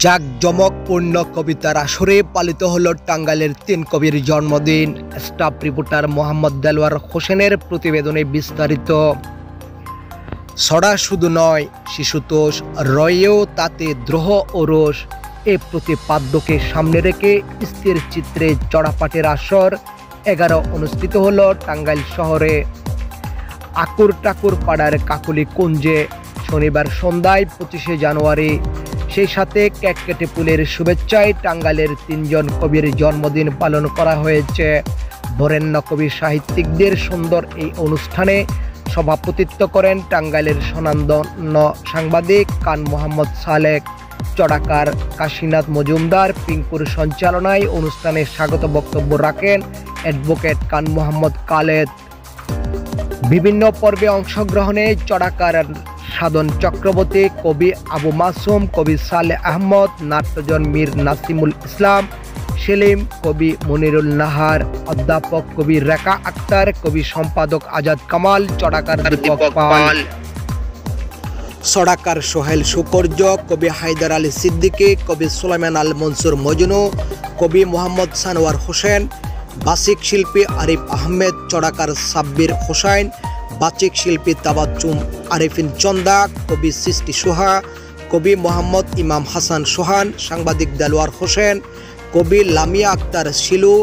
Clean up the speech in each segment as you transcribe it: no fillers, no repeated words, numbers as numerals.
জাঁকজমকপূর্ণ কবিতার আসরে পালিত হলো টাঙ্গাইলের ৩ কবির জন্মদিন। স্টাফ রিপোর্টার মোহাম্মদ দেলোয়ার হোসেনের প্রতিবেদনে বিস্তারিত। ছড়া শুধু নয়, শিশুতোষ রয়েও তাতে দ্রোহ ও রোষ। এ প্রতিপাদ্যকে সামনে রেখে স্থির চিত্রে চড়াপাটের আসর 11 অনুষ্ঠিত হলো টাঙ্গাইল শহরে আকুর টাকুর পাড়ার কাকলি কুঞ্জে শনিবার সন্ধ্যায় 25শে জানুয়ারি। সেই সাথে কেক কেটে ফুলের শুভেচ্ছায় টাঙ্গাইলের ৩ জন কবির জন্মদিন পালন করা হয়েছে। বরেণ্য কবি সাহিত্যিকদের সুন্দর এই অনুষ্ঠানে সভাপতিত্ব করেন টাঙ্গাইলের স্বনামধন্য সাংবাদিক কান মোহাম্মদ সালেক, চড়াকার কাশীনাথ মজুমদার। পিঙ্কুর সঞ্চালনায় অনুষ্ঠানে স্বাগত বক্তব্য রাখেন অ্যাডভোকেট কান মোহাম্মদ কালেদ। বিভিন্ন পর্বে অংশগ্রহণে চড়াকার সাধন চক্রবর্তী, কবি আবু মাসুম, কবি সালেহ আহমদ, নাট্যজন মীর নাসিমুল ইসলাম সেলিম, কবি মনিরুল নাহার, অধ্যাপক কবি রেখা আক্তার, কবি সম্পাদক আজাদ কামাল, চড়াকার দীপক পাল, চড়াকার সোহেল সুকর্য, কবি হায়দার আলী সিদ্দিকী, কবি সুলাইমান আল মনসুর মজনু, কবি মোহাম্মদ সানোয়ার হোসেন, বাচিক শিল্পী আরিফ আহমেদ, চড়াকার সাব্বির হোসাইন, বাচিক শিল্পী তাবাচ্চুম আরিফিন চন্দা, কবি সৃষ্টি সোহা, কবি মোহাম্মদ ইমাম হাসান সোহান, সাংবাদিক দেলোয়ার হোসেন, কবি লামিয়া আক্তার শিলু,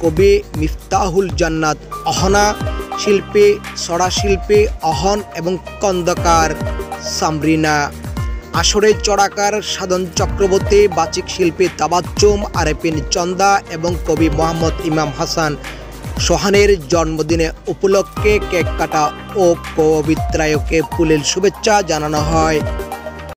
কবি মিফতাহুল জান্নাত অহনা, শিল্পী ছড়া শিল্পী অহন এবং কন্দকার সামরিনা। আসরে চড়াকার সাধন চক্রবর্তী, বাচিক শিল্পী তাবাচ্চুম আরিফিন চন্দা এবং কবি মোহাম্মদ ইমাম হাসান সোহানের জন্মদিনে উপলক্ষে কেক কাটা ও পবিত্রায়কে ফুলের শুভেচ্ছা জানানো হয়।